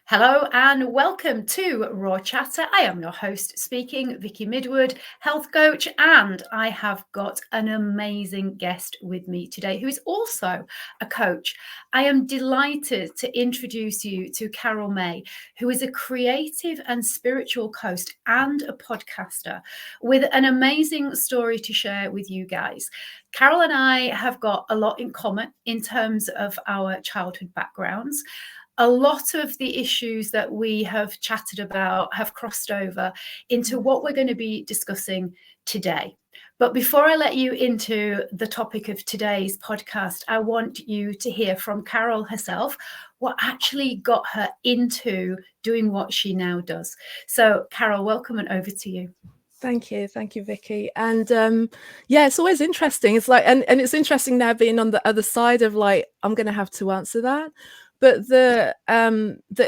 Hello and welcome to Raw Chatter. I am your host speaking, Vicky Midwood, health coach, and I have got an amazing guest with me today who is also a coach. I am delighted to introduce you to Carol-Mae, who is a creative and spiritual coach and a podcaster with an amazing story to share with you guys. Carol and I have got a lot in common in terms of our childhood backgrounds. A lot of the issues that we have chatted about have crossed over into what we're going to be discussing today. But before I let you into the topic of today's podcast, I want you to hear from Carol herself what actually got her into doing what she now does. So, Carol, welcome and over to you. Thank you, Vicky. And yeah, it's always interesting. It's like, and it's interesting now being on the other side of like, I'm going to have to answer that. But the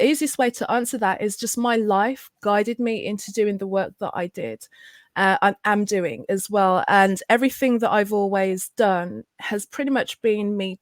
easiest way to answer that is just my life guided me into doing the work that I did. I am doing as well. And everything that I've always done has pretty much been me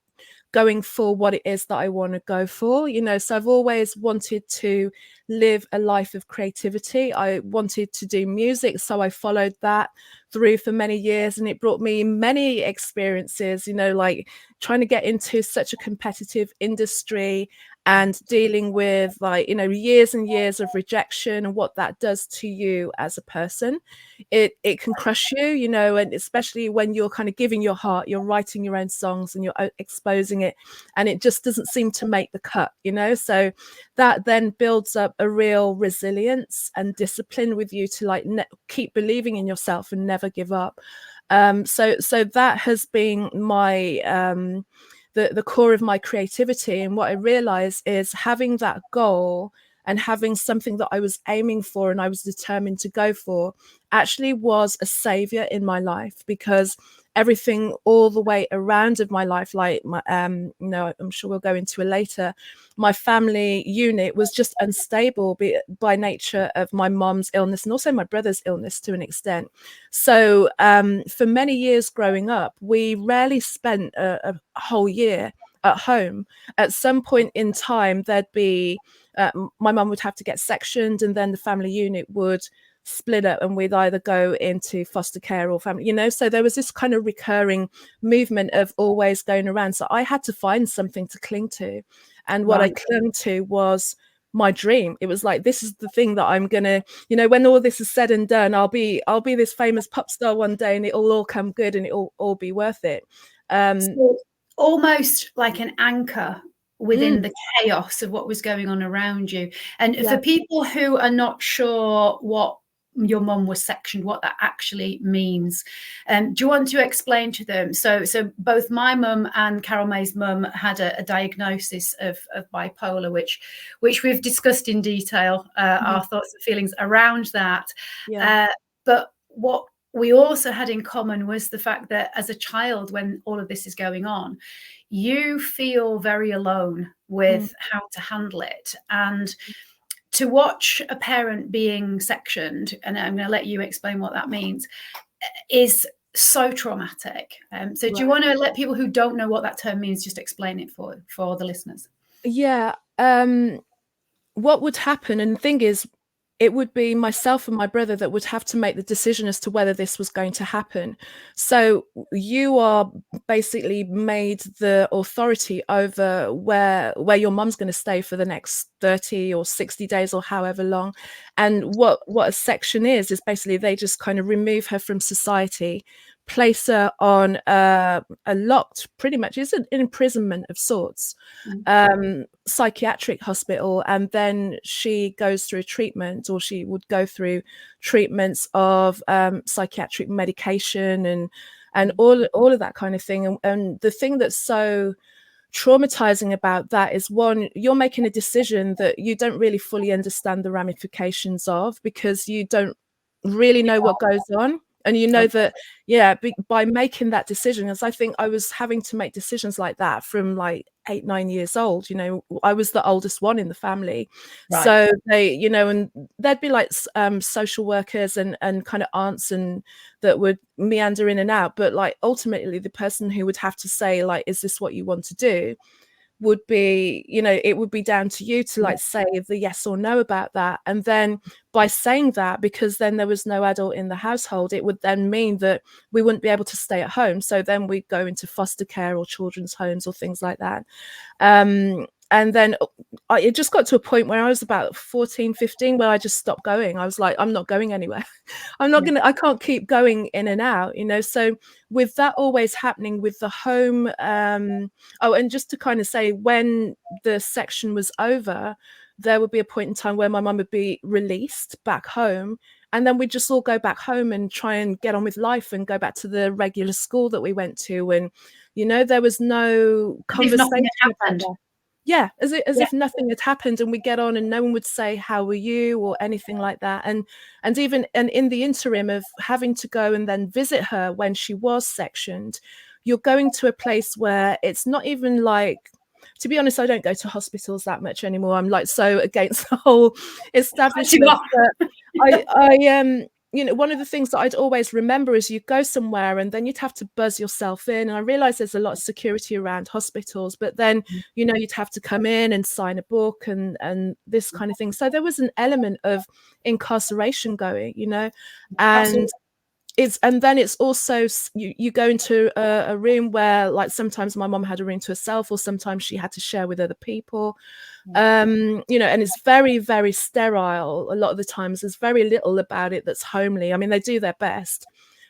going for what it is that I want to go for, so I've always wanted to live a life of creativity. I wanted to do music, so I followed that through for many years, and it brought me many experiences, like trying to get into such a competitive industry and dealing with years and years of rejection and what that does to you as a person. It can crush you, and especially when you're kind of giving your heart, you're writing your own songs and you're exposing it, and it just doesn't seem to make the cut, so that then builds up a real resilience and discipline with you to keep believing in yourself and never give up. So that has been my the core of my creativity. And what I realized is having that goal and having something that I was aiming for and I was determined to go for actually was a savior in my life, because everything all the way around of my life, like my, I'm sure we'll go into it later, my family unit was just unstable by nature of my mom's illness and also my brother's illness to an extent. So for many years growing up, we rarely spent a whole year at home. At some point in time, there'd be my mum would have to get sectioned, and then the family unit would split up and we'd either go into foster care or family, so there was this kind of recurring movement of always going around. So I had to find something to cling to, and what I clung to was my dream. It was like, this is the thing that I'm gonna, when all this is said and done, I'll be this famous pop star one day, and it'll all come good and it'll all be worth it. So almost like an anchor within the chaos of what was going on around you. And for people who are not sure what your mum was sectioned, what that actually means, do you want to explain to them? So both my mum and Carol-Mae's mum had a diagnosis of bipolar, which we've discussed in detail, our thoughts and feelings around that. But what we also had in common was the fact that as a child, when all of this is going on, you feel very alone with how to handle it. And to watch a parent being sectioned, and I'm going to let you explain what that means, is so traumatic. So do you want to let people who don't know what that term means just explain it for the listeners? Yeah. What would happen, and the thing is, it would be myself and my brother that would have to make the decision as to whether this was going to happen. So you are basically made the authority over where your mum's going to stay for the next 30 or 60 days or however long. And what a section is basically they just kind of remove her from society, place her on a locked, pretty much is an imprisonment of sorts, psychiatric hospital, and then she goes through treatment, or she would go through treatments of psychiatric medication and all of that kind of thing. And the thing that's so traumatizing about that is, one, you're making a decision that you don't really fully understand the ramifications of, because you don't really know what goes on. And that, by making that decision, as I think I was having to make decisions like that from like 8-9 years old. I was the oldest one in the family. So they, and there'd be like social workers and kind of aunts and that would meander in and out. But like ultimately the person who would have to say like, is this what you want to do, would be, it would be down to you to like say the yes or no about that. And then by saying that, because then there was no adult in the household, it would then mean that we wouldn't be able to stay at home. So then we'd go into foster care or children's homes or things like that. And then it just got to a point where I was about 14, 15, where I just stopped going. I was like, I'm not going anywhere. I can't keep going in and out, So with that always happening with the home, and just to kind of say, when the section was over, there would be a point in time where my mum would be released back home. And then we'd just all go back home and try and get on with life and go back to the regular school that we went to. And, there was no conversation about that. Yeah, as if nothing had happened, and we get on and no one would say, how are you, or anything like that. And in the interim of having to go and then visit her when she was sectioned, you're going to a place where it's not even like, to be honest, I don't go to hospitals that much anymore. I'm like so against the whole establishment. But one of the things that I'd always remember is you go somewhere and then you'd have to buzz yourself in. And I realize there's a lot of security around hospitals, but then, you'd have to come in and sign a book and this kind of thing. So there was an element of incarceration going, and Absolutely. And then it's also, you go into a room where, like, sometimes my mom had a room to herself, or sometimes she had to share with other people. And it's very, very sterile. A lot of the times there's very little about it that's homely. I mean, they do their best,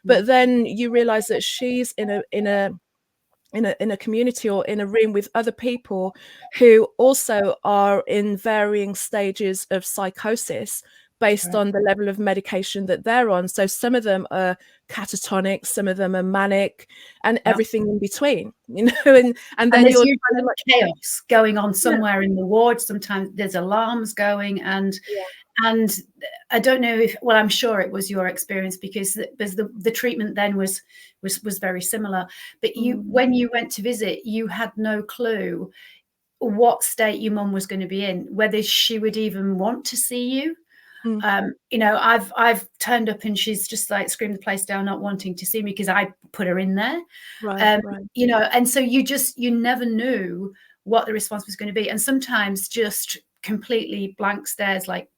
but then you realize that she's in a community or in a room with other people who also are in varying stages of psychosis based on the level of medication that they're on. So some of them are catatonic, some of them are manic, and everything in between, and then there's usually chaos going on somewhere in the ward. Sometimes there's alarms going, and I don't know if, well, I'm sure it was your experience, because the treatment then was very similar. But when you went to visit, you had no clue what state your mum was going to be in, whether she would even want to see you. I've turned up and she's just like screamed the place down, not wanting to see me because I put her in there. Right. And so you never knew what the response was going to be. And sometimes just completely blank stares, like,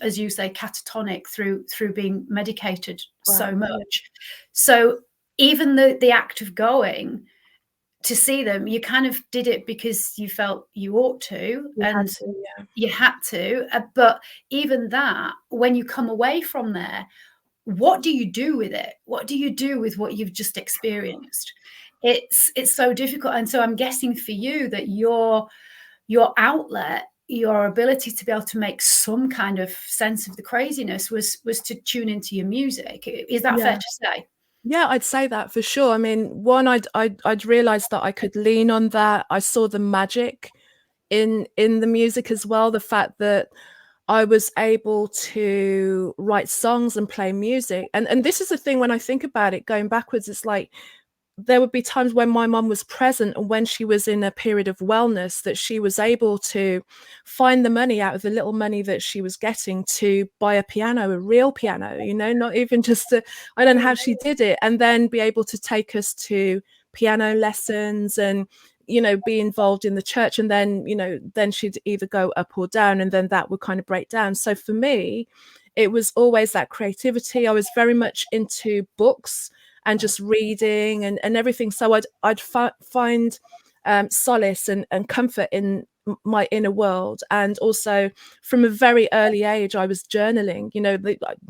as you say, catatonic through being medicated so much. So even the act of going to see them, you kind of did it because you felt you ought to, you had to. But even that, when you come away from there, what do you do with it? What do you do with what you've just experienced? It's so difficult. And so I'm guessing for you that your outlet, your ability to be able to make some kind of sense of the craziness was to tune into your music. Is that fair to say? Yeah, I'd say that for sure. I mean, one, I'd realized that I could lean on that. I saw the magic in the music as well. The fact that I was able to write songs and play music. And this is the thing, when I think about it, going backwards, it's like, there would be times when my mum was present and when she was in a period of wellness, that she was able to find the money out of the little money that she was getting to buy a piano, a real piano, not even just I don't know how she did it, and then be able to take us to piano lessons and, be involved in the church. And then, then she'd either go up or down, and then that would kind of break down. So for me, it was always that creativity. I was very much into books and just reading and everything. So I'd find solace and comfort in my inner world. And also from a very early age, I was journaling,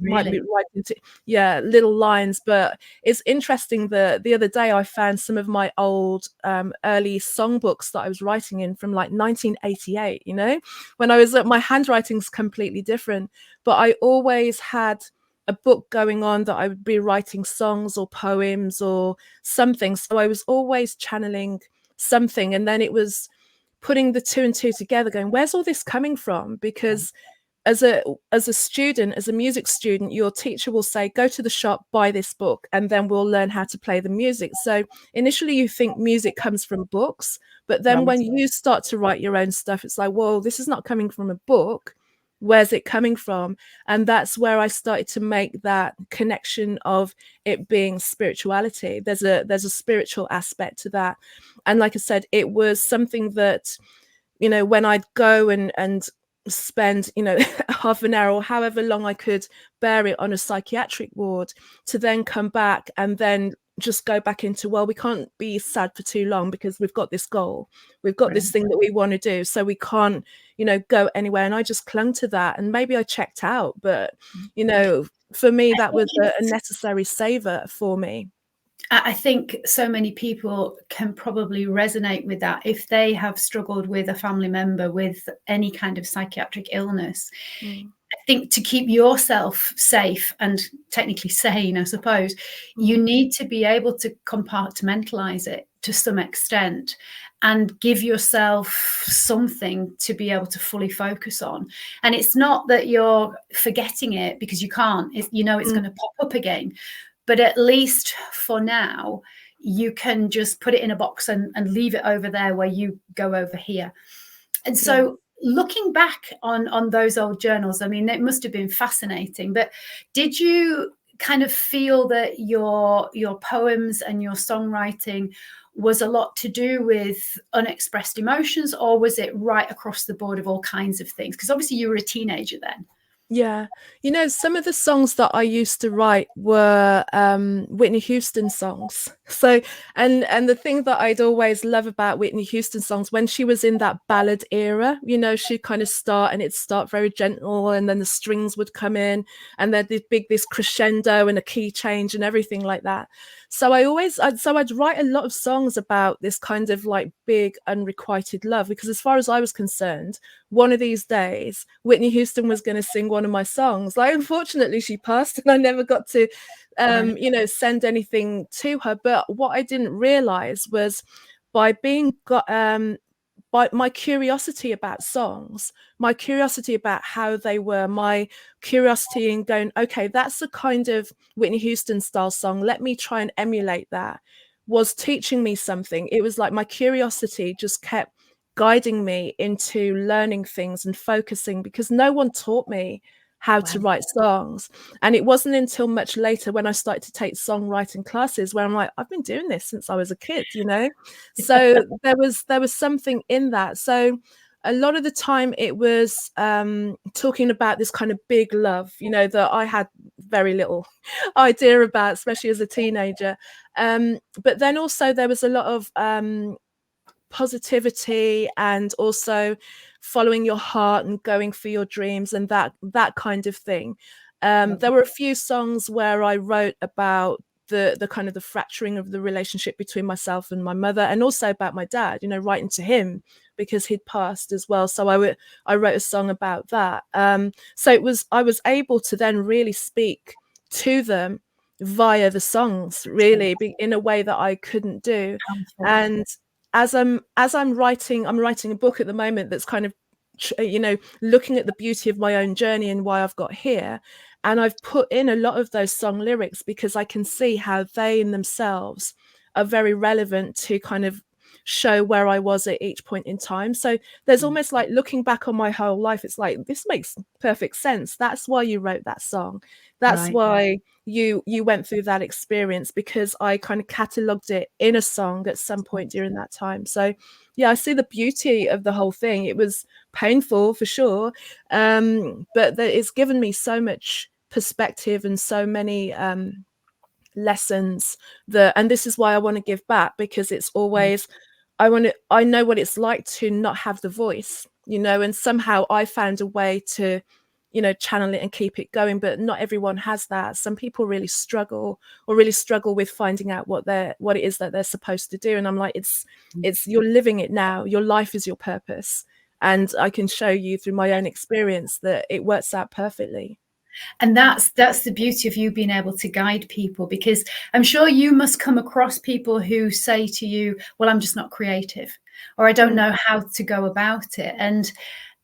might be writing little lines. But it's interesting that the other day I found some of my old early songbooks that I was writing in from like 1988, when I was my handwriting's completely different, but I always had a book going on that I would be writing songs or poems or something. So I was always channeling something. And then it was putting the two and two together, going, where's all this coming from? Because as a student, as a music student, your teacher will say, go to the shop, buy this book, and then we'll learn how to play the music. So initially you think music comes from books, but then when you start to write your own stuff, it's like, whoa, this is not coming from a book. where's it coming from? And that's where I started to make that connection of it being spirituality. There's a spiritual aspect to that. And like I said, it was something that, you know, when I'd go and spend, you know, half an hour or however long I could bear it on a psychiatric ward, to then come back and then just go back into, well, we can't be sad for too long because we've got this goal, we've got this thing that we want to do, so we can't, you know, go anywhere. And I just clung to that, and maybe I checked out, but you know, for me that was a necessary saver for me. I think so many people can probably resonate with that if they have struggled with a family member with any kind of psychiatric illness. I think to keep yourself safe and technically sane, I suppose, you need to be able to compartmentalize it to some extent and give yourself something to be able to fully focus on. And it's not that you're forgetting it, because you can't. You know it's going to pop up again. But at least for now, you can just put it in a box and leave it over there where you go over here. And so looking back on those old journals, I mean, it must have been fascinating. But did you kind of feel that your poems and your songwriting was a lot to do with unexpressed emotions, or was it right across the board of all kinds of things? Because obviously you were a teenager then. Yeah, you know, some of the songs that I used to write were Whitney Houston songs. So, and the thing that I'd always love about Whitney Houston songs, when she was in that ballad era, you know, she'd kind of start, and it'd start very gentle, and then the strings would come in, and there'd be this crescendo and a key change and everything like that. So I'd write a lot of songs about this kind of like big unrequited love, because as far as I was concerned, one of these days Whitney Houston was going to sing one of my songs. Like, unfortunately she passed and I never got to you know, send anything to her. But what I didn't realize was, by my curiosity about songs, my curiosity about how they were, my curiosity in going, okay, that's a kind of Whitney Houston style song, let me try and emulate that, was teaching me something. It was like my curiosity just kept guiding me into learning things and focusing, because no one taught me how to write songs. And it wasn't until much later, when I started to take songwriting classes, where I'm like, I've been doing this since I was a kid, you know. So there was something in that. So a lot of the time it was talking about this kind of big love, you know, that I had very little idea about, especially as a teenager. But then also there was a lot of positivity, and also following your heart and going for your dreams, and that kind of thing. There were a few songs where I wrote about the kind of the fracturing of the relationship between myself and my mother, and also about my dad, you know, writing to him because he'd passed as well. So I wrote a song about that. So I was able to then really speak to them via the songs, really, in a way that I couldn't do. And as I'm writing a book at the moment that's kind of, you know, looking at the beauty of my own journey and why I've got here. And I've put in a lot of those song lyrics because I can see how they in themselves are very relevant to kind of show where I was at each point in time. So there's almost like looking back on my whole life, it's like, this makes perfect sense. That's why you wrote that song. That's why you went through that experience, because I kind of catalogued it in a song at some point during that time. So yeah, I see the beauty of the whole thing. It was painful for sure, but it's given me so much perspective and so many lessons and this is why I want to give back, because it's always, I know what it's like to not have the voice, you know, and somehow I found a way to, you know, channel it and keep it going. But not everyone has that. Some people really struggle with finding out what it is that they're supposed to do. And I'm like, it's you're living it now. Your life is your purpose. And I can show you through my own experience that it works out perfectly. And that's the beauty of you being able to guide people, because I'm sure you must come across people who say to you, well, I'm just not creative, or I don't know how to go about it. And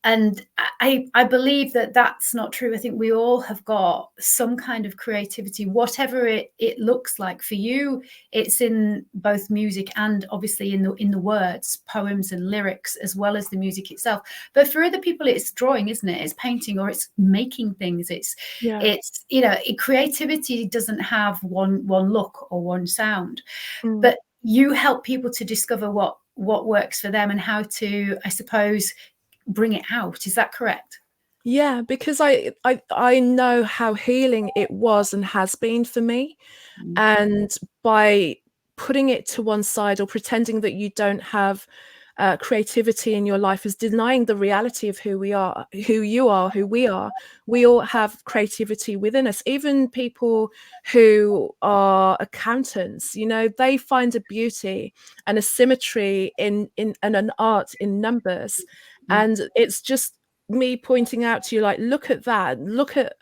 And I believe that that's not true. I think we all have got some kind of creativity, whatever it looks like. For you, it's in both music and obviously in the words, poems and lyrics, as well as the music itself. But for other people, it's drawing, isn't it? It's painting, or it's making things. It's creativity doesn't have one look or one sound, but you help people to discover what works for them and how to, I suppose, bring it out. Is that correct? Yeah, because I know how healing it was and has been for me. And by putting it to one side or pretending that you don't have creativity in your life is denying the reality of who we are, who you are, who we are. We all have creativity within us. Even people who are accountants, they find a beauty and a symmetry in an art in numbers. And it's just me pointing out to you, like, look at that, look at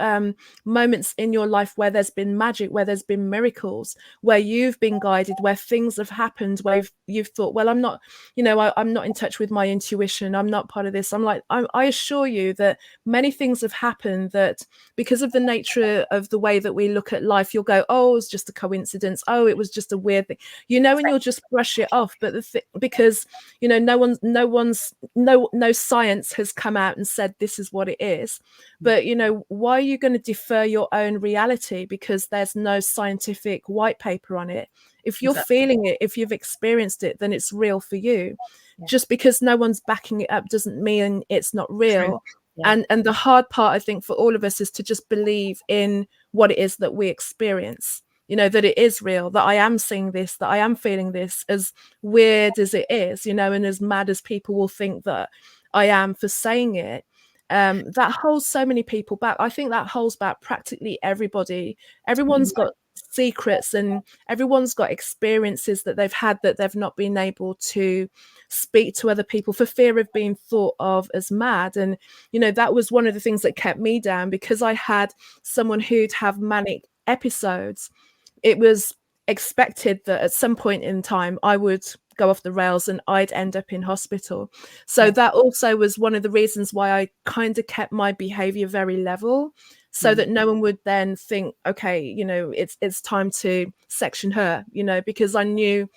moments in your life where there's been magic, where there's been miracles, where you've been guided, where things have happened, where you've thought, well, I'm not, I'm not in touch with my intuition, I'm not part of this. I'm like, I assure you that many things have happened that, because of the nature of the way that we look at life, you'll go, oh, it was just a coincidence, oh, it was just a weird thing, and you'll just brush it off. But because no science has come out and said this is what it is. But why are you going to defer your own reality because there's no scientific white paper on it? If you're feeling it, if you've experienced it, then it's real for you. Just because no one's backing it up doesn't mean it's not real. And the hard part, I think, for all of us is to just believe in what it is that we experience, that it is real, that I am seeing this, that I am feeling this, as weird as it is, and as mad as people will think that I am for saying it. That holds so many people back. I think that holds back practically everybody. Everyone's got secrets and everyone's got experiences that they've had that they've not been able to speak to other people for fear of being thought of as mad. And that was one of the things that kept me down, because I had someone who'd have manic episodes. It was expected that at some point in time I would go off the rails and I'd end up in hospital. So that also was one of the reasons why I kind of kept my behavior very level, so that no one would then think, okay, it's time to section her, because I knew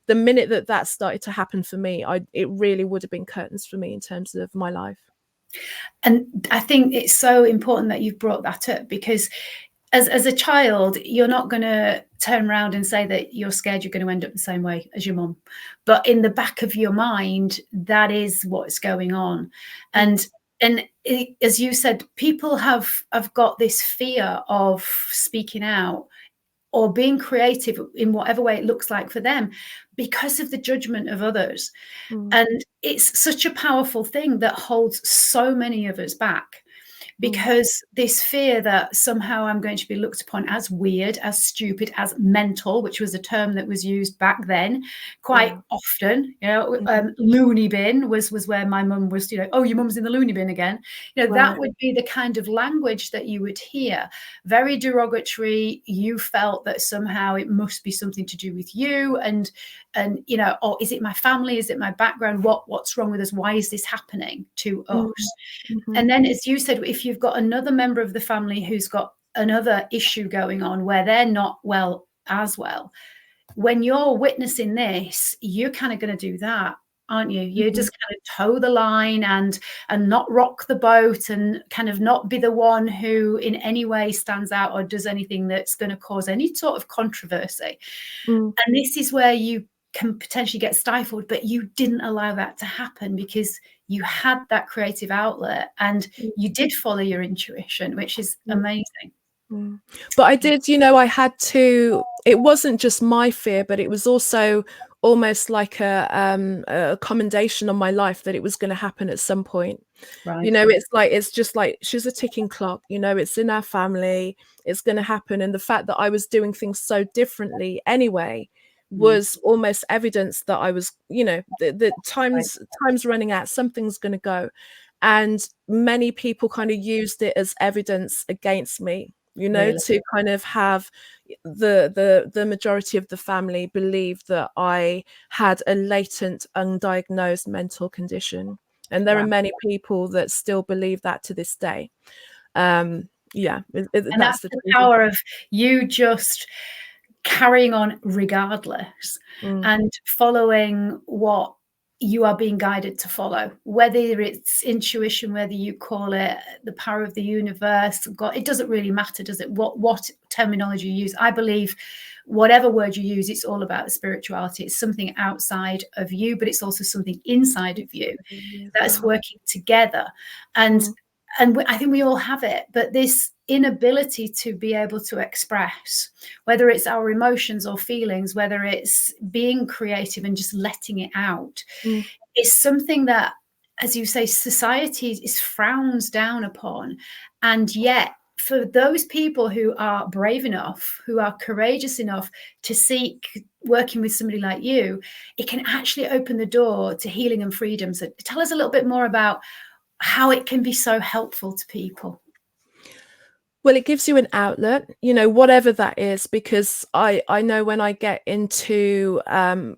the minute that started to happen for me, it really would have been curtains for me in terms of my life. And I think it's so important that you've brought that up, because as a child, you're not going to turn around and say that you're scared you're going to end up the same way as your mum. But in the back of your mind, that is what's going on. And as you said, people have got this fear of speaking out or being creative in whatever way it looks like for them, because of the judgment of others. And it's such a powerful thing that holds so many of us back, because this fear that somehow I'm going to be looked upon as weird, as stupid, as mental, which was a term that was used back then quite often. Loony bin was where my mum was, oh, your mum's in the loony bin again. That would be the kind of language that you would hear. Very derogatory. You felt that somehow it must be something to do with you, and or is it my family? Is it my background? What's wrong with us? Why is this happening to us? And then, as you said, if you've got another member of the family who's got another issue going on where they're not well as well, when you're witnessing this, you're kind of going to do that, aren't you? You're just kind of toe the line and not rock the boat, and kind of not be the one who in any way stands out or does anything that's going to cause any sort of controversy. And this is where you can potentially get stifled, but you didn't allow that to happen because you had that creative outlet and you did follow your intuition, which is amazing. But I did, I had to, it wasn't just my fear, but it was also almost like a commendation on my life that it was going to happen at some point. Right. It's just like she's a ticking clock, it's in our family, it's going to happen. And the fact that I was doing things so differently anyway was almost evidence that I was, the time's running out, something's going to go. And many people kind of used it as evidence against me, to kind of have the majority of the family believe that I had a latent undiagnosed mental condition, And there are Wow. many people that still believe that to this day. Yeah, And that's that's the the truth. power of you just carrying on regardless Mm, and following what you are being guided to follow, whether it's intuition, whether you call it the power of the universe, God, it doesn't really matter, does it? What terminology you use. I believe whatever word you use, it's all about spirituality. It's something outside of you, but it's also something inside of you as that's well. working together. And Mm, I think we all have it, but this inability to be able to express, whether it's our emotions or feelings, whether it's being creative and just letting it out, mm, is something that, as you say, society is frowns down upon. And yet, for those people who are brave enough, who are courageous enough to seek working with somebody like you, it can actually open the door to healing and freedom. So tell us a little bit more about how it can be so helpful to people. Well, it gives you an outlet, whatever that is, because I know when I get into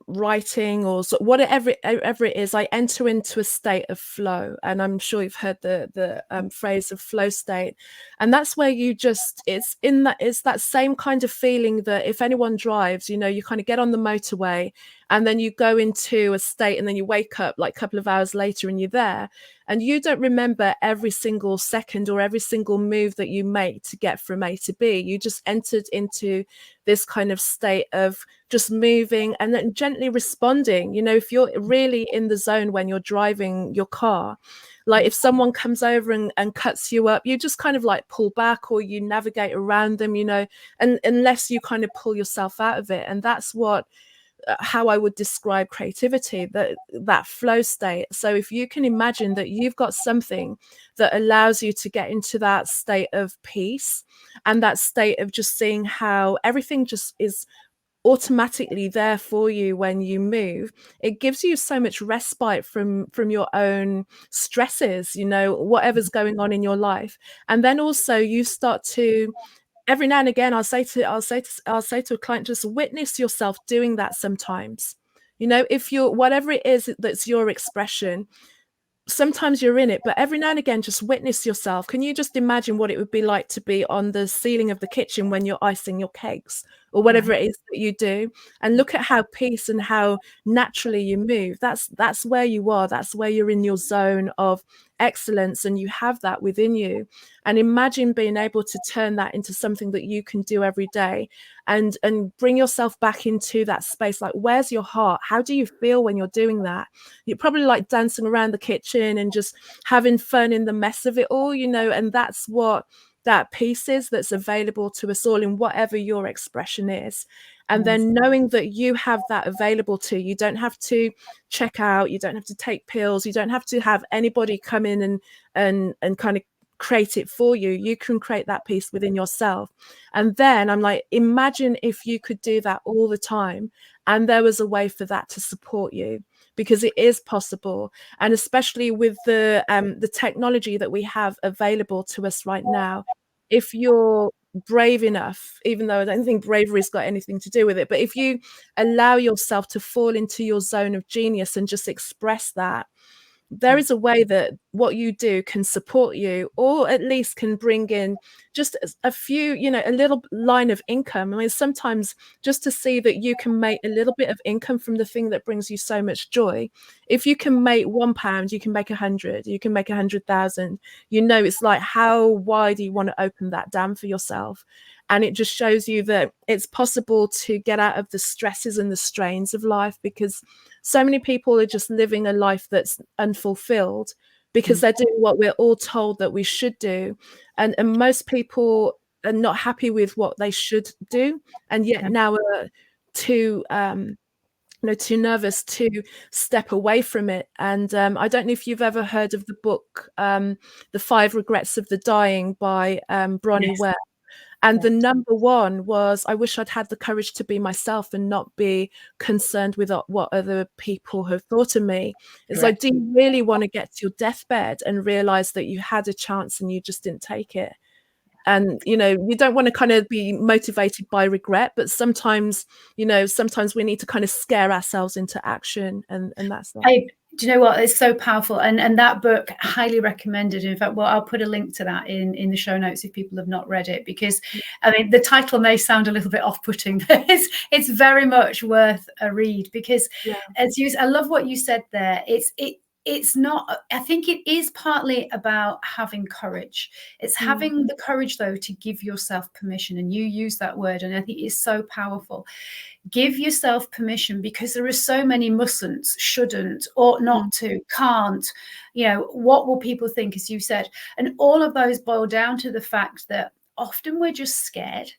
writing or whatever it is, I enter into a state of flow, and I'm sure you've heard the phrase of flow state, and that's where it's that same kind of feeling that if anyone drives, you kind of get on the motorway, and then you go into a state, and then you wake up like a couple of hours later, and you're there. And you don't remember every single second or every single move that you make to get from A to B. You just entered into this kind of state of just moving and then gently responding. If you're really in the zone when you're driving your car, like if someone comes over and cuts you up, you just kind of like pull back, or you navigate around them, and unless you kind of pull yourself out of it. And that's how I would describe creativity, that flow state. So if you can imagine that you've got something that allows you to get into that state of peace and that state of just seeing how everything just is automatically there for you when you move, it gives you so much respite from your own stresses, whatever's going on in your life. And then also you start to, every now and again, I'll say to a client, just witness yourself doing that sometimes. If you're, whatever it is that's your expression, sometimes you're in it, but every now and again, just witness yourself. Can you just imagine what it would be like to be on the ceiling of the kitchen when you're icing your cakes or whatever Right. it is that you do, and look at how peace and how naturally you move? That's where you are. That's where you're in your zone of excellence, and you have that within you. And imagine being able to turn that into something that you can do every day, and bring yourself back into that space. Like, where's your heart? How do you feel when you're doing that? You're probably like dancing around the kitchen and just having fun in the mess of it all, and that's what that piece is that's available to us all in whatever your expression is. And then knowing that you have that available to you, don't have to check out, you don't have to take pills, you don't have to have anybody come in and kind of create it for you. You can create that piece within yourself. And then I'm like, imagine if you could do that all the time, and there was a way for that to support you, because it is possible. And especially with the technology that we have available to us right now, if you're brave enough, even though I don't think bravery's got anything to do with it, but if you allow yourself to fall into your zone of genius and just express that, there is a way that what you do can support you, or at least can bring in just a few, a little line of income. I mean, sometimes just to see that you can make a little bit of income from the thing that brings you so much joy. If you can make £1, you can make 100, you can make 100,000. It's like, how wide do you want to open that dam for yourself? And it just shows you that it's possible to get out of the stresses and the strains of life, because so many people are just living a life that's unfulfilled because they're doing what we're all told that we should do. And most people are not happy with what they should do, and yet now are too too nervous to step away from it. And I don't know if you've ever heard of the book The 5 Regrets of the Dying by Bronnie Yes. Ware. And the Yes. number one was, I wish I'd had the courage to be myself and not be concerned with what other people have thought of me. It's like, Correct. do you really want to get to your deathbed and realize that you had a chance and you just didn't take it? And, you don't want to kind of be motivated by regret, but sometimes we need to kind of scare ourselves into action. And that's that. Do you know what? It's so powerful. And that book, highly recommended. In fact, well, I'll put a link to that in the show notes if people have not read it, because I mean, the title may sound a little bit off-putting, but it's very much worth a read, because Yeah. I love what you said there. It's not, I think it is partly about having courage. It's having the courage, though, to give yourself permission. And you use that word, and I think it's so powerful. Give yourself permission, because there are so many mustn'ts, shouldn't, ought not to, can't, what will people think, as you said. And all of those boil down to the fact that often we're just scared.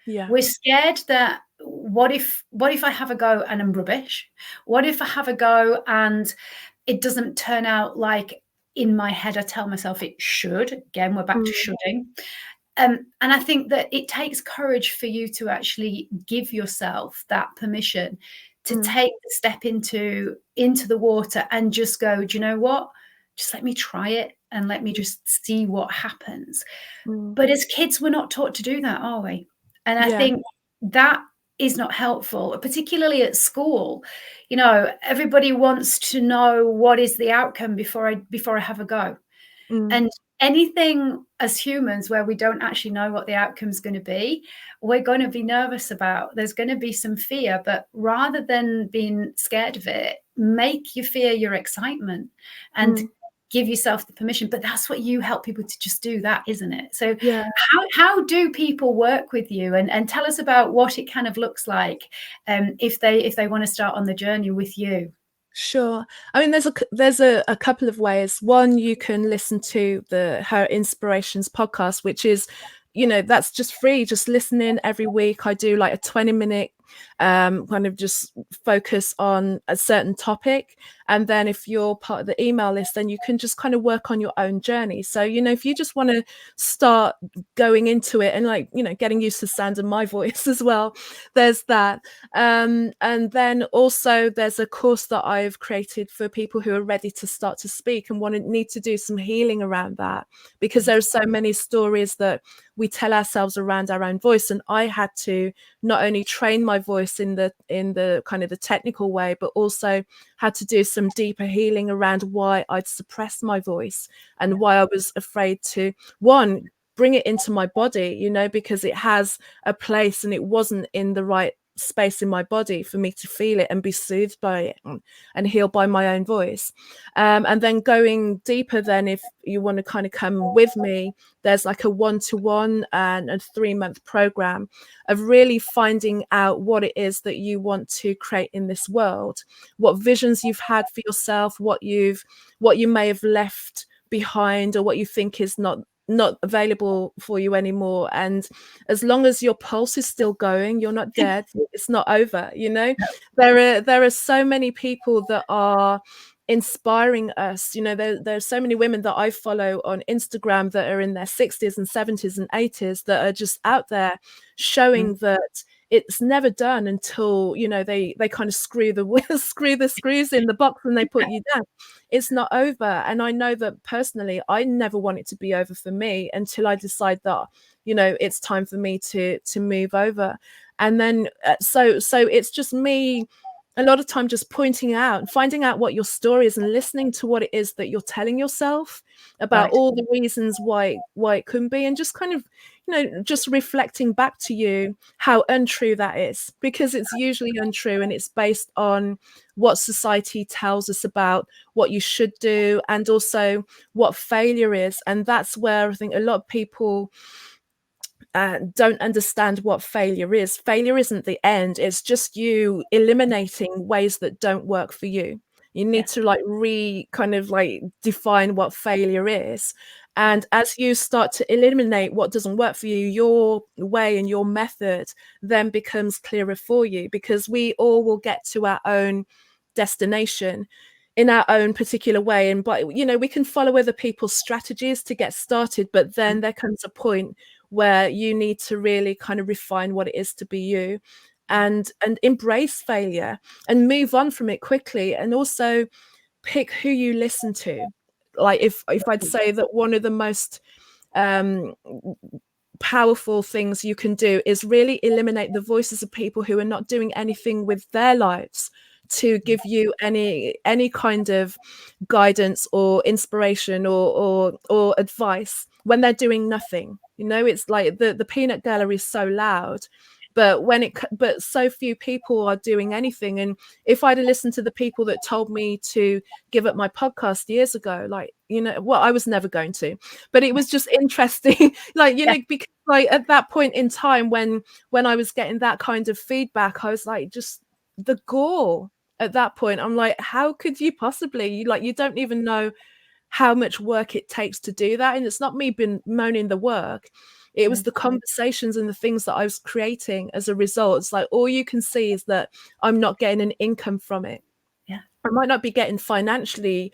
Yeah. We're scared that what if I have a go and I'm rubbish? What if I have a go and it doesn't turn out like in my head I tell myself it should? Again, we're back to shoulding. And I think that it takes courage for you to actually give yourself that permission to take the step into the water and just go, do you know what? Just let me try it and let me just see what happens. But as kids, we're not taught to do that, are we? And I think that is not helpful, particularly at school. Everybody wants to know what is the outcome before I have a go. And anything as humans where we don't actually know what the outcome is going to be, we're going to be nervous about. There's going to be some fear, but rather than being scared of it, make your fear your excitement and give yourself the permission. But that's what you help people to just do, that, isn't it? So how do people work with you, and tell us about what it kind of looks like if they want to start on the journey with you? Sure. I mean, there's a couple of ways. One, you can listen to Her Inspirations podcast, which is, that's just free. Just listen in every week. I do like a 20-minute kind of just focus on a certain topic. And then if you're part of the email list, then you can just kind of work on your own journey. So, if you just want to start going into it and getting used to the sound of my voice as well, there's that. And then also there's a course that I've created for people who are ready to start to speak and need to do some healing around that, because there are so many stories that we tell ourselves around our own voice. And I had to not only train my voice in the kind of the technical way, but also had to do some deeper healing around why I'd suppressed my voice and why I was afraid to, one, bring it into my body, because it has a place and it wasn't in the right space in my body for me to feel it and be soothed by it and healed by my own voice. And then going deeper, then if you want to kind of come with me, there's like a 1-to-1 and a 3-month program of really finding out what it is that you want to create in this world, what visions you've had for yourself, what you may have left behind, or what you think is not available for you anymore. And as long as your pulse is still going, you're not dead. It's not over. There are so many people that are inspiring us. There are so many women that I follow on Instagram that are in their 60s and 70s and 80s that are just out there showing that it's never done until they kind of screw the screws in the box and they put you down. It's not over. And I know that personally I never want it to be over for me until I decide that it's time for me to move over. And then so it's just me a lot of time just pointing out and finding out what your story is and listening to what it is that you're telling yourself about, all the reasons why it couldn't be, and just kind of just reflecting back to you how untrue that is, because it's usually untrue, and it's based on what society tells us about what you should do and also what failure is. And that's where I think a lot of people don't understand what failure is. Failure isn't the end. It's just you eliminating ways that don't work for you. You need to define what failure is. And as you start to eliminate what doesn't work for you, your way and your method then becomes clearer for you, because we all will get to our own destination in our own particular way. And but we can follow other people's strategies to get started, but then there comes a point where you need to really kind of refine what it is to be you and embrace failure and move on from it quickly, and also pick who you listen to. Like if I'd say that one of the most powerful things you can do is really eliminate the voices of people who are not doing anything with their lives to give you any kind of guidance or inspiration or advice when they're doing nothing. You know, it's like the peanut gallery is so loud, but so few people are doing anything. And if I'd have listened to the people that told me to give up my podcast years ago, like, you know, well, I was never going to, but it was just interesting, like, you know, because like at that point in time when I was getting that kind of feedback, I was like, just the gore at that point. I'm like, how could you possibly, like, you don't even know how much work it takes to do that. And it's not me bemoaning the work, it was the conversations and the things that I was creating as a result. It's like all you can see is that I'm not getting an income from it. I might not be getting financially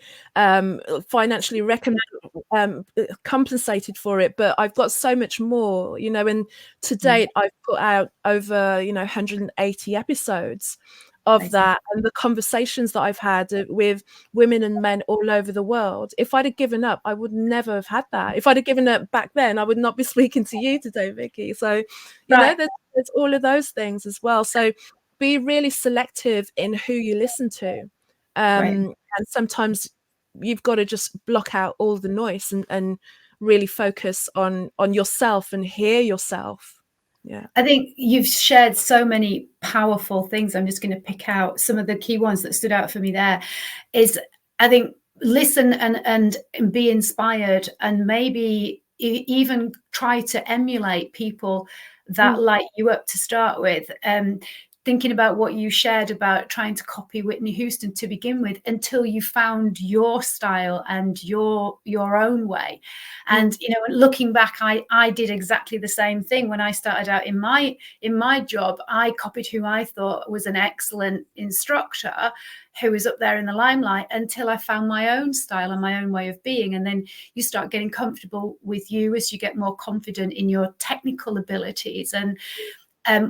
compensated for it, but I've got so much more, you know. And to date, I've put out over, you know, 180 episodes of that, and the conversations that I've had with women and men all over the world. If I'd have given up, I would never have had that. If I'd have given up back then, I would not be speaking to you today, Vicky. So, you know, there's all of those things as well. So be really selective in who you listen to. And sometimes you've got to just block out all the noise and really focus on yourself and hear yourself. Yeah, I think you've shared so many powerful things. I'm just going to pick out some of the key ones that stood out for me. There is, I think, listen and be inspired, and maybe even try to emulate people that light you up to start with. Thinking about what you shared about trying to copy Whitney Houston to begin with, until you found your style and your own way. And you know, looking back, I did exactly the same thing when I started out in my job. I copied who I thought was an excellent instructor who was up there in the limelight, until I found my own style and my own way of being. And then you start getting comfortable with you as you get more confident in your technical abilities. And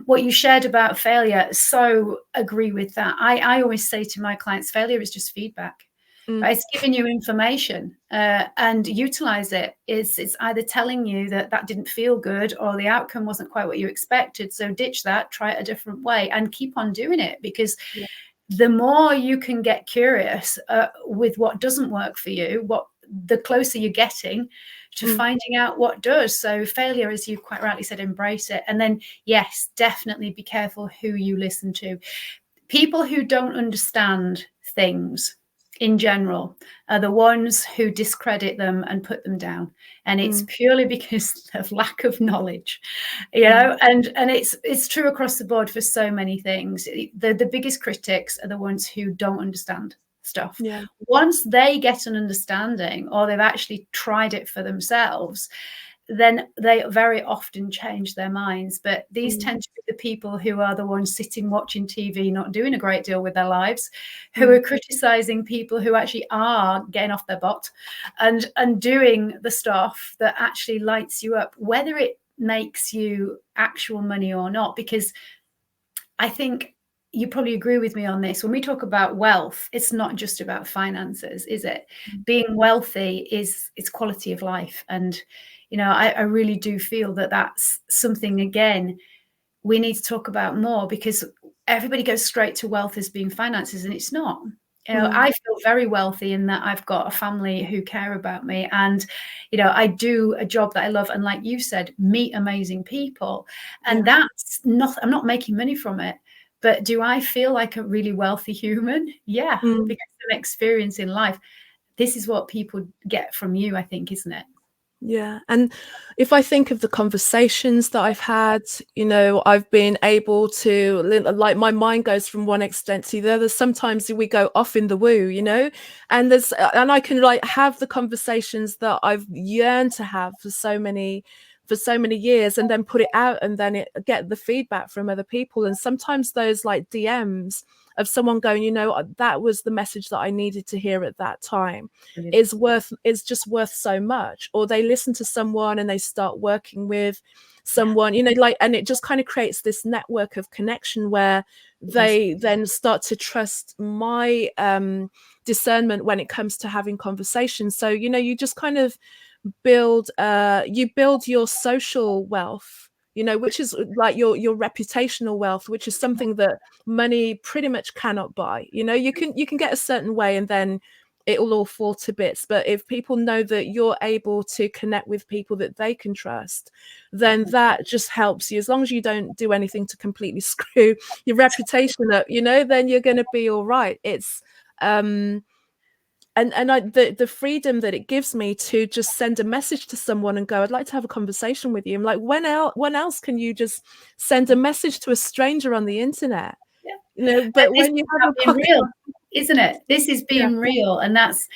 what you shared about failure, so agree with that. I always say to my clients, failure is just feedback. Right? It's giving you information, and utilize it. It's either telling you that didn't feel good, or the outcome wasn't quite what you expected. So ditch that, try it a different way, and keep on doing it. Because the more you can get curious with what doesn't work for you, the closer you're getting to finding out what does. So failure, as you quite rightly said, embrace it. And then, yes, definitely be careful who you listen to. People who don't understand things in general are the ones who discredit them and put them down. And it's purely because of lack of knowledge, you know, and it's true across the board for so many things. The biggest critics are the ones who don't understand stuff. Once they get an understanding, or they've actually tried it for themselves, then they very often change their minds. But these tend to be the people who are the ones sitting watching TV, not doing a great deal with their lives, who are criticizing people who actually are getting off their butt and doing the stuff that actually lights you up, whether it makes you actual money or not. Because I think you probably agree with me on this. When we talk about wealth, it's not just about finances, is it? Being wealthy it's quality of life. And, you know, I really do feel that that's something, again, we need to talk about more, because everybody goes straight to wealth as being finances, and it's not. You know, I feel very wealthy in that I've got a family who care about me, and, you know, I do a job that I love, and like you said, meet amazing people. And that's not, I'm not making money from it. But do I feel like a really wealthy human? Yeah, because of experience in life. This is what people get from you, I think, isn't it? Yeah. And if I think of the conversations that I've had, you know, I've been able to, like, my mind goes from one extent to the other. Sometimes we go off in the woo, you know, and I can like have the conversations that I've yearned to have for so many years, and then put it out, and then get the feedback from other people. And sometimes those like DMs of someone going, you know, that was the message that I needed to hear at that time, is just worth so much. Or they listen to someone and they start working with someone, you know, like, and it just kind of creates this network of connection where they then start to trust my discernment when it comes to having conversations. So, you know, you just kind of build your social wealth you know, which is like your reputational wealth, which is something that money pretty much cannot buy. You know, you can get a certain way and then it will all fall to bits. But if people know that you're able to connect with people that they can trust, then that just helps you. As long as you don't do anything to completely screw your reputation up, you know, then you're going to be all right. It's and the freedom that it gives me to just send a message to someone and go, I'd like to have a conversation with you. I'm like, when else can you just send a message to a stranger on the internet? Yeah. You know, but when you have a being real, isn't it? This is being real, and that's.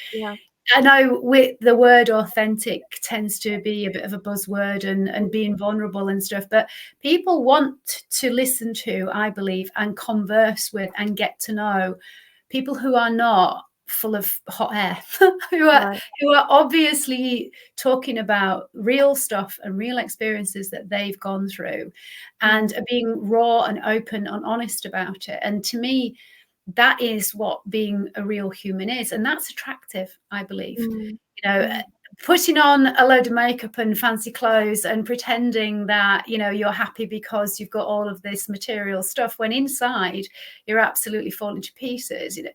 I know with the word authentic tends to be a bit of a buzzword and being vulnerable and stuff, but people want to listen to, I believe, and converse with and get to know people who are not full of hot air, who are obviously talking about real stuff and real experiences that they've gone through and are being raw and open and honest about it. And to me, that is what being a real human is, and that's attractive, I believe. You know, putting on a load of makeup and fancy clothes and pretending that, you know, you're happy because you've got all of this material stuff, when inside you're absolutely falling to pieces. You know,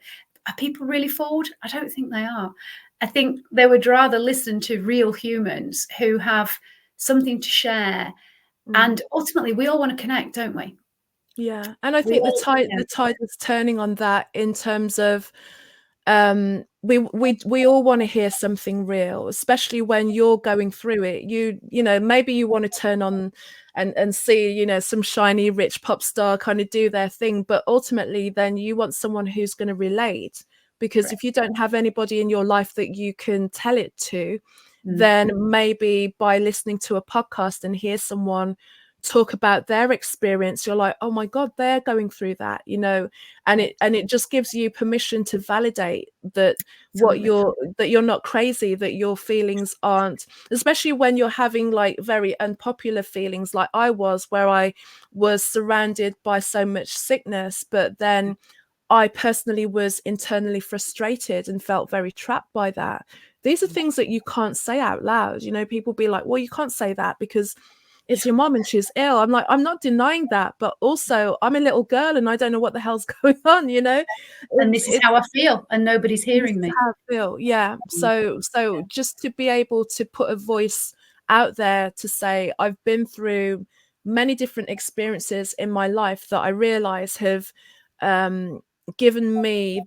are people really fooled? I don't think they are. I think they would rather listen to real humans who have something to share. And ultimately, we all want to connect, don't we? Yeah, and I think the tide is turning on that in terms of we all want to hear something real, especially when you're going through it. You know, maybe you want to turn on and see, you know, some shiny rich pop star kind of do their thing, but ultimately then you want someone who's going to relate, because if you don't have anybody in your life that you can tell it to, then maybe by listening to a podcast and hear someone talk about their experience, you're like, oh my god, they're going through that, you know, and it just gives you permission to validate that you're not crazy, that your feelings aren't, especially when you're having like very unpopular feelings like I was, where I was surrounded by so much sickness, but then I personally was internally frustrated and felt very trapped by that. These are things that you can't say out loud. You know, people be like, well, you can't say that because it's your mom and she's ill. I'm like, I'm not denying that, but also I'm a little girl and I don't know what the hell's going on, you know? And this is how I feel, and nobody's hearing me. How I feel, yeah. So just to be able to put a voice out there to say, I've been through many different experiences in my life that I realize have given me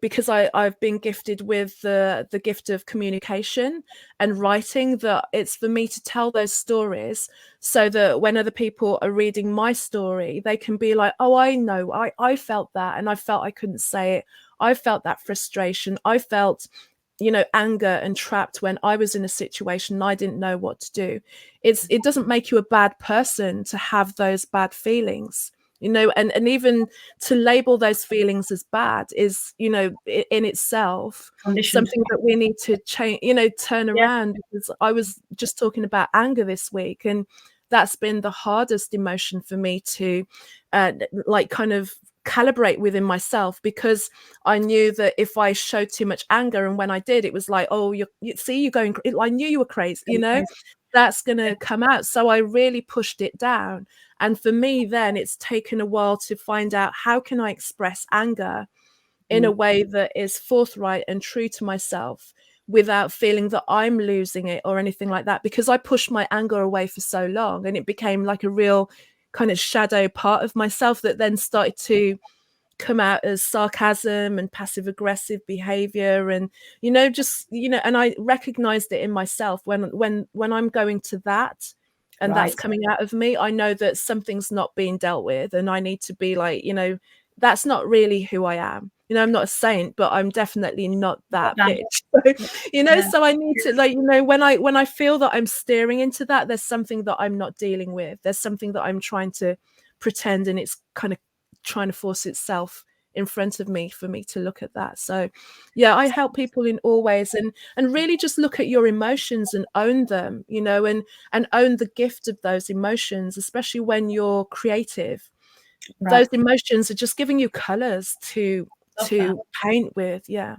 because I've been gifted with the gift of communication and writing, that it's for me to tell those stories so that when other people are reading my story, they can be like, oh, I know, I felt that, and I felt I couldn't say it. I felt that frustration. I felt, you know, anger and trapped when I was in a situation and I didn't know what to do. It doesn't make you a bad person to have those bad feelings, you know, and even to label those feelings as bad is, you know, in itself something that we need to change, you know, turn around. Because I was just talking about anger this week, and that's been the hardest emotion for me to like kind of calibrate within myself, because I knew that if I showed too much anger, and when I did, it was like, oh, you see, you're going, I knew you were crazy, you know, that's going to come out. So I really pushed it down. And for me, then it's taken a while to find out, how can I express anger in a way that is forthright and true to myself without feeling that I'm losing it or anything like that, because I pushed my anger away for so long, and it became like a real kind of shadow part of myself that then started to come out as sarcasm and passive aggressive behavior, and, you know, just, you know, and I recognized it in myself when I'm going to that, and that's coming out of me, I know that something's not being dealt with, and I need to be like, you know, that's not really who I am. You know, I'm not a saint, but I'm definitely not that bitch. So, you know, so I need to, like, you know, when I feel that I'm steering into that, there's something that I'm not dealing with. There's something that I'm trying to pretend, and it's kind of trying to force itself in front of me for me to look at that. So yeah, I help people in all ways, and really just look at your emotions and own them, you know, and own the gift of those emotions, especially when you're creative. Those emotions are just giving you colors to paint with. Yeah.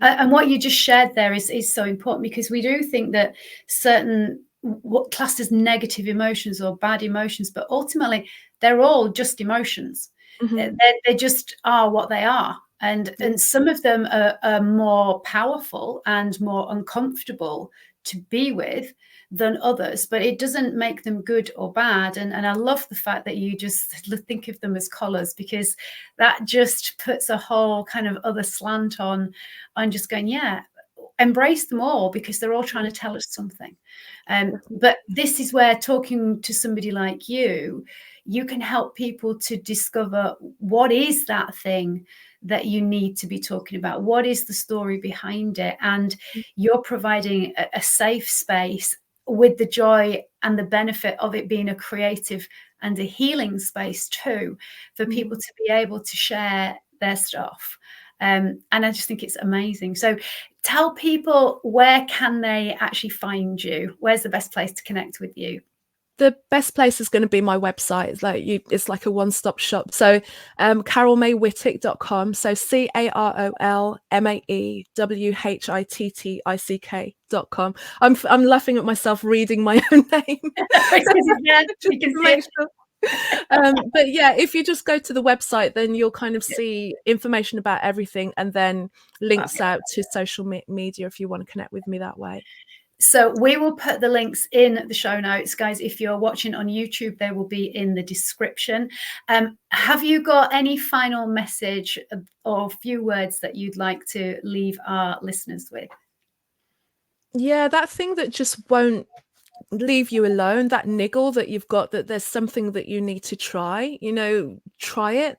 And what you just shared there is so important, because we do think that certain what classed as negative emotions or bad emotions, but ultimately they're all just emotions. They just are what they are. And some of them are more powerful and more uncomfortable to be with than others, but it doesn't make them good or bad. And I love the fact that you just think of them as colors, because that just puts a whole kind of other slant on just going, yeah, embrace them all, because they're all trying to tell us something. But this is where talking to somebody like you can help people to discover what is that thing that you need to be talking about, what is the story behind it, and you're providing a safe space with the joy and the benefit of it being a creative and a healing space too, for people to be able to share their stuff. And I just think it's amazing. So tell people, where can they actually find you? Where's the best place to connect with you? The best place is going to be my website. It's like a one-stop shop. So Carol-Mae Whittick.com. So CarolMaeWhittick.com. I'm laughing at myself reading my own name. You can see it. But yeah, if you just go to the website, then you'll kind of see information about everything, and then links out to social media if you want to connect with me that way. So we will put the links in the show notes, guys. If you're watching on YouTube, they will be in the description. Have you got any final message or few words that you'd like to leave our listeners with? Yeah, that thing that just won't leave you alone, that niggle that you've got, that there's something that you need to try, try it,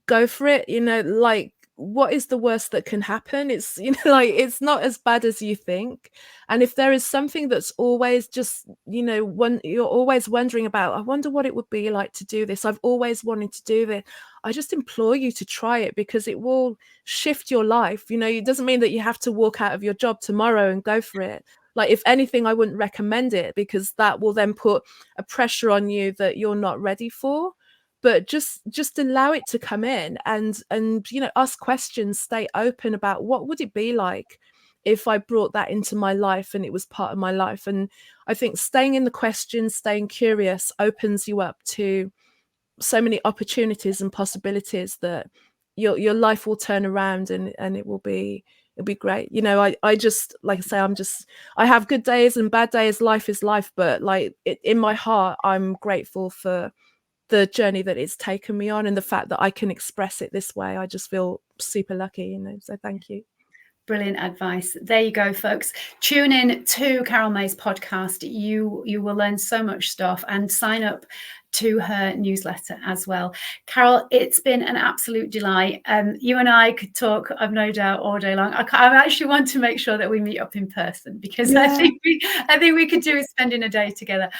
go for it, like, what is the worst that can happen? It's, like, it's not as bad as you think. And if there is something that's always just, when you're always wondering about, I wonder what it would be like to do this, I've always wanted to do this, I just implore you to try it, because it will shift your life. It doesn't mean that you have to walk out of your job tomorrow and go for it. Like, if anything, I wouldn't recommend it, because that will then put a pressure on you that you're not ready for. But just allow it to come in, and ask questions, stay open about what would it be like if I brought that into my life and it was part of my life. And I think staying in the questions, staying curious, opens you up to so many opportunities and possibilities that your life will turn around, and it'll be great. I just, like I say, I have good days and bad days. Life is life. But in my heart, I'm grateful for the journey that it's taken me on, and the fact that I can express it this way. I just feel super lucky, so thank you. Brilliant advice. There you go, folks. Tune in to Carol-Mae's podcast. You will learn so much stuff, and sign up to her newsletter as well. Carol, it's been an absolute delight. You and I could talk, I've no doubt, all day long. I actually want to make sure that we meet up in person, because I think we could do with spending a day together.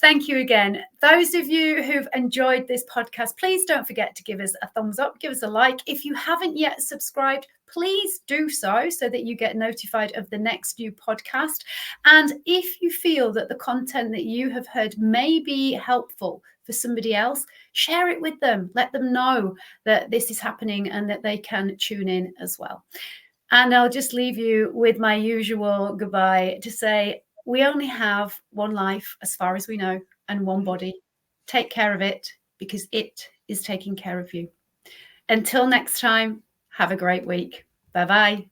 Thank you again. Those of you who've enjoyed this podcast, please don't forget to give us a thumbs up, give us a like. If you haven't yet subscribed, please do so that you get notified of the next new podcast. And if you feel that the content that you have heard may be helpful for somebody else, share it with them. Let them know that this is happening and that they can tune in as well. And I'll just leave you with my usual goodbye to say, we only have one life as far as we know, and one body. Take care of it, because it is taking care of you. Until next time, have a great week. Bye-bye.